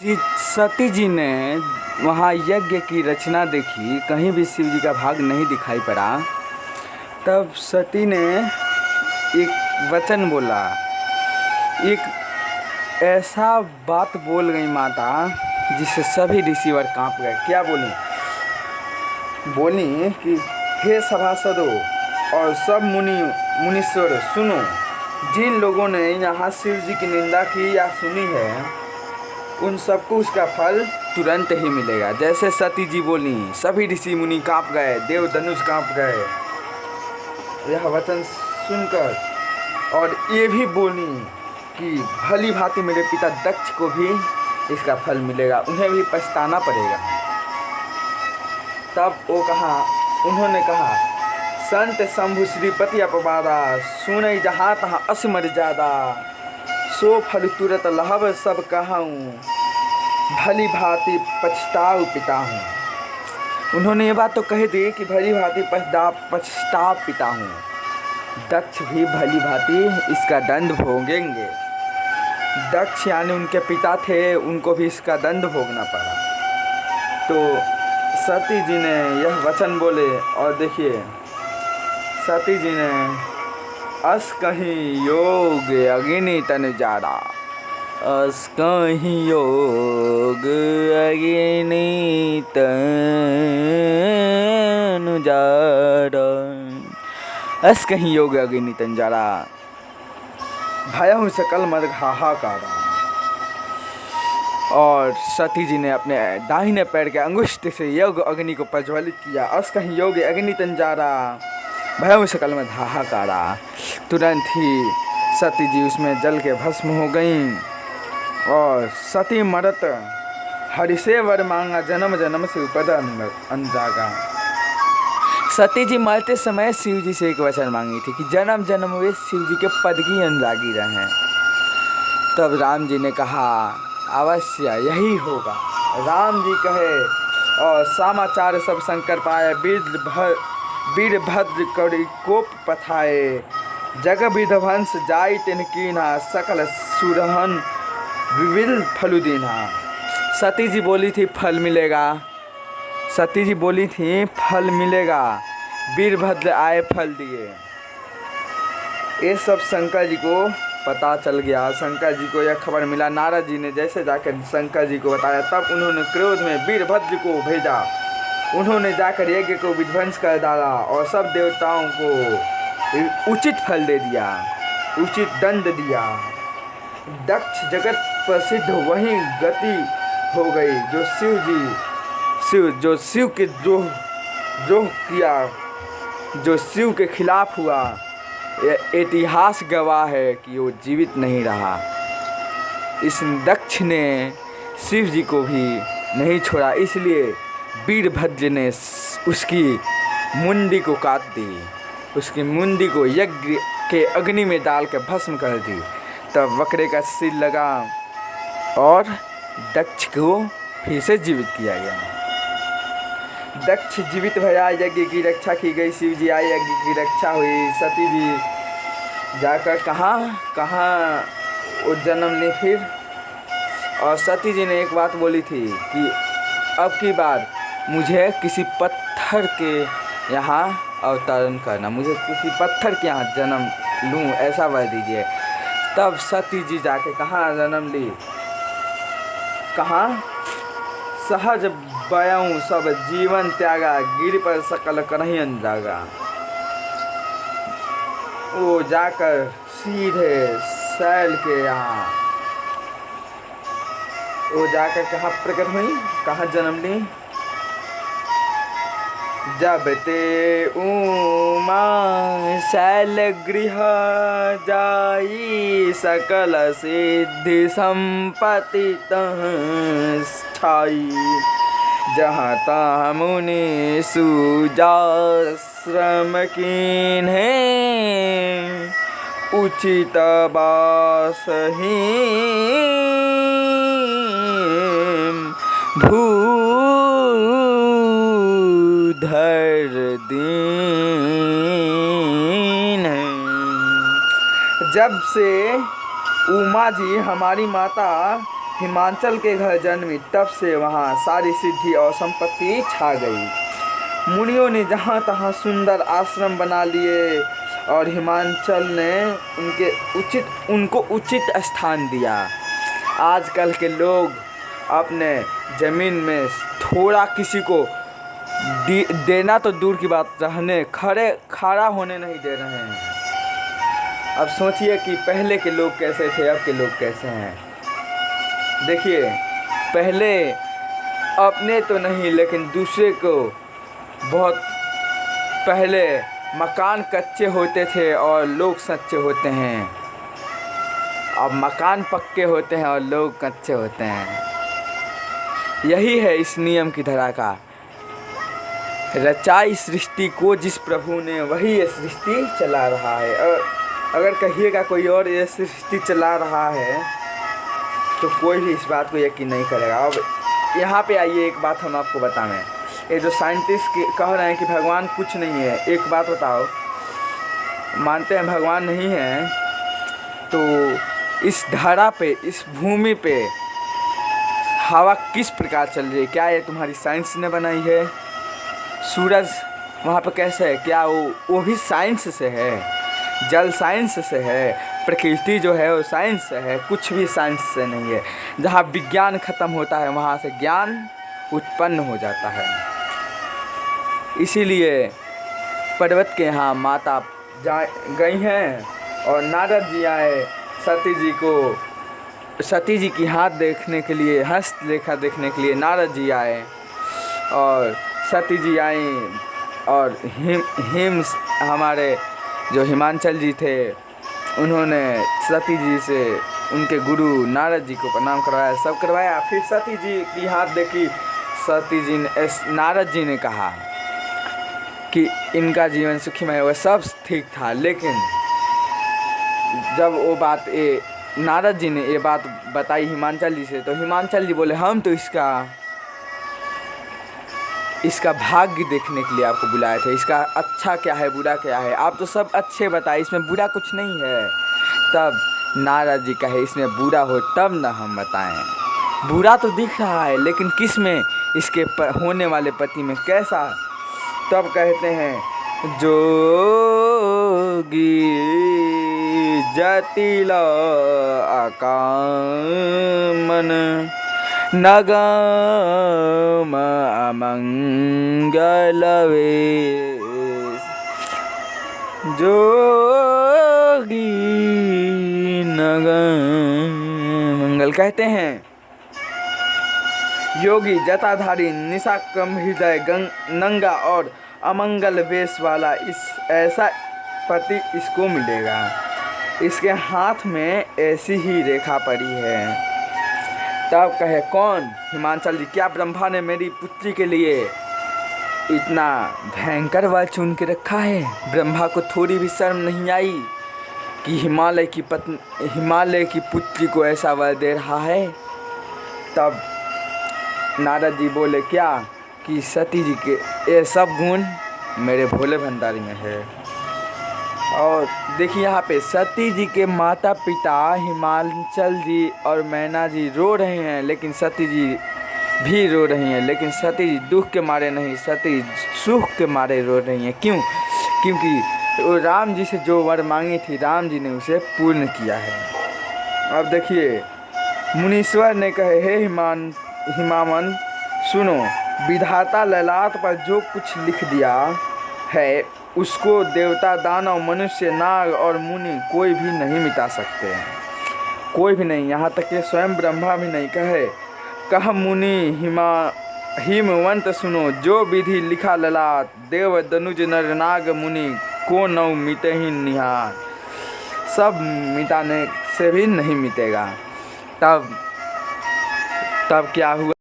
कि सती जी ने वहाँ यज्ञ की रचना देखी, कहीं भी शिव जी का भाग नहीं दिखाई पड़ा। तब सती ने एक वचन बोला, एक ऐसा बात बोल गई माता जिससे सभी ऋषिवर कांप गए। क्या बोली? बोली कि हे सभासदों और सब मुनीश्वर सुनो, जिन लोगों ने यहाँ शिव जी की निंदा की या सुनी है उन सबको उसका फल तुरंत ही मिलेगा। जैसे सती जी बोली, सभी ऋषि मुनि कांप गए, देव धनुष कांप गए यह वचन सुनकर, और ये भी बोली कि भली भांति मेरे पिता दक्ष को भी इसका फल मिलेगा, उन्हें भी पछताना पड़ेगा। तब उन्होंने कहा, संत शंभु श्रीपति अपवादा, सुनई जहाँ तहाँ अस मर्यादा, सो फल तुरत लहब सब कहूँ, भली भांति पछताऊ पिता हूँ। उन्होंने ये बात तो कह दी कि भली भांति पछताऊ पिता हूँ, दक्ष भी भली भांति इसका दंड भोगेंगे। दक्ष यानी उनके पिता थे, उनको भी इसका दंड भोगना पड़ा। तो सती जी ने यह वचन बोले, और देखिए सती जी ने अस कहीं योग अग्नि तन जारा, अस कहीं योग अग्नि तन जारा, अस कहीं योग अग्नि तन जारा, भयहु सकल मद हाहाकारा। और सती जी ने अपने दाहिने पैर के अंगुष्ठ से योग अग्नि को प्रज्वलित किया। अस कहीं योग अग्नि तन जारा, भयहु सकल मद हाहाकारा। तुरंत ही सती जी उसमें जल के भस्म हो गईं। और सती मरत हरि से वर मांगा, जन्म जन्म से उपद अनुरागा। सती जी मरते समय शिव जी से एक वचन मांगी थी कि जन्म जन्म वे शिव जी के पद की अनुरागी रहें। तब राम जी ने कहा अवश्य यही होगा। राम जी कहे और समाचार सब शंकर पाए, वीरभद्र करी कोप पथाए, जग विध्वंस जाई तिन कीन्हा, सकल सुरहन विविल फलु दीन्हा। सती जी बोली थी फल मिलेगा, सती जी बोली थी फल मिलेगा, वीरभद्र आए फल दिए। ये सब शंकर जी को पता चल गया। शंकर जी को यह खबर मिला, नारद जी ने जैसे जाकर शंकर जी को बताया, तब उन्होंने क्रोध में वीरभद्र को भेजा। उन्होंने जाकर यज्ञ को विध्वंस कर डाला और सब देवताओं को उचित फल दे दिया, उचित दंड दिया। दक्ष जगत प्रसिद्ध वहीं गति हो गई जो शिव के द्रोह किया, जो शिव के खिलाफ हुआ। इतिहास गवाह है कि वो जीवित नहीं रहा। इस दक्ष ने शिव जी को भी नहीं छोड़ा, इसलिए वीरभद्र ने उसकी मुंडी को काट दी, उसकी मुंडी को यज्ञ के अग्नि में डाल कर भस्म कर दी। तब वक्रे का सिर लगा और दक्ष को फिर से जीवित किया गया। दक्ष जीवित भया, यज्ञ की रक्षा की गई, शिव जी आए, यज्ञ की रक्षा हुई। सती जी जाकर कहाँ वो जन्म ली फिर। और सती जी ने एक बात बोली थी कि अब की बार मुझे किसी पत्थर के यहाँ अवतरण करना, मुझे किसी पत्थर के यहाँ जन्म लूँ, ऐसा वर दीजिए। तब सती जी जाके कहाँ जन्म ली, कहाँ? सहज बयऊँ सब जीवन त्यागा, गिर पर सकल करही अनुरागा। वो जाकर सीधे शैल के यहाँ, वो जाकर कहाँ प्रकट हुई, कहाँ जन्म ली? जब ते उमा शैल गृह जाई, सकल सिद्धि संपत्ति तह छाई, जहाँ तहाँ मुनि सुजाश्रम कीन्हे, उचित बासहि भूधर दीन। जब से उमा जी हमारी माता हिमाचल के घर जन्मी, तब से वहाँ सारी सिद्धि और संपत्ति छा गई। मुनियों ने जहाँ तहाँ सुंदर आश्रम बना लिए और हिमाचल ने उनको उचित स्थान दिया। आजकल के लोग अपने ज़मीन में थोड़ा किसी को देना तो दूर की बात, रहने खड़ा होने नहीं दे रहे हैं। अब सोचिए कि पहले के लोग कैसे थे, अब के लोग कैसे हैं। देखिए, पहले अपने तो नहीं लेकिन दूसरे को बहुत पहले मकान कच्चे होते थे और लोग सच्चे होते हैं। अब मकान पक्के होते हैं और लोग कच्चे होते हैं। यही है इस नियम की धरा का। रचाई सृष्टि को जिस प्रभु ने, वही ये सृष्टि चला रहा है। और अगर कहिएगा कोई और ये सृष्टि चला रहा है तो कोई भी इस बात को यकीन नहीं करेगा। अब यहाँ पे आइए, एक बात हम आपको बताएं। ये जो साइंटिस्ट कह रहे हैं कि भगवान कुछ नहीं है, एक बात बताओ, मानते हैं भगवान नहीं है, तो इस धरा पे, इस भूमि पे हवा किस प्रकार चल रही है? क्या ये तुम्हारी साइंस ने बनाई है? सूरज वहाँ पे कैसे है? क्या वो भी साइंस से है? जल साइंस से है, प्रकृति जो है वो साइंस से है, कुछ भी साइंस से नहीं है। जहाँ विज्ञान ख़त्म होता है वहाँ से ज्ञान उत्पन्न हो जाता है। इसीलिए पर्वत के यहाँ माता गई हैं और नारद जी आए सती जी की हाथ देखने के लिए, हस्तरेखा देखने के लिए नारद जी आए और सती जी आई और हमारे जो हिमाचल जी थे उन्होंने सती जी से उनके गुरु नारद जी को प्रणाम करवाया, सब करवाया। फिर सती जी की हाथ देखी, नारद जी ने कहा कि इनका जीवन सुखीमय हुआ, सब ठीक था। लेकिन जब वो बात नारद जी ने ये बात बताई हिमाचल जी से, तो हिमाचल जी बोले हम तो इसका भाग्य देखने के लिए आपको बुलाए थे। इसका अच्छा क्या है, बुरा क्या है, आप तो सब अच्छे बताए, इसमें बुरा कुछ नहीं है। तब नारद जी कहे इसमें बुरा हो तब न हम बताएं। बुरा तो दिख रहा है लेकिन किस में, इसके होने वाले पति में कैसा? तब कहते हैं जोगी जटिल अकामन नगम अमंगल वेश। जोगी नगम मंगल कहते हैं योगी जटाधारी निशाक्रम हृदय नंगा और अमंगल वेश वाला ऐसा पति इसको मिलेगा। इसके हाथ में ऐसी ही रेखा पड़ी है। तब कहे कौन? हिमाचल जी, क्या ब्रह्मा ने मेरी पुत्री के लिए इतना भयंकर वर चुन के रखा है? ब्रह्मा को थोड़ी भी शर्म नहीं आई कि हिमालय की पुत्री को ऐसा वर दे रहा है? तब नारद जी बोले क्या कि सती जी के ये सब गुण मेरे भोले भंडारी में है। और देखिए यहाँ पे सती जी के माता पिता हिमाचल जी और मैना जी रो रहे हैं, लेकिन सती जी भी रो रही हैं, लेकिन सती जी दुख के मारे नहीं, सती सुख के मारे रो रही हैं। क्यों? क्योंकि वो राम जी से जो वर मांगी थी राम जी ने उसे पूर्ण किया है। अब देखिए मुनीश्वर ने कहे हे हिमावन सुनो, विधाता ललाट पर जो कुछ लिख दिया है उसको देवता, दानव, मनुष्य, नाग और मुनि कोई भी नहीं मिटा सकते हैं, कोई भी नहीं। यहाँ तक कि स्वयं ब्रह्मा भी नहीं। कह मुनि हिमवंत सुनो, जो विधि लिखा ललाट, देव दनुज नर नाग मुनि को नौ मिटे ही निहार। सब मिटाने से भी नहीं मिटेगा। तब क्या हुआ?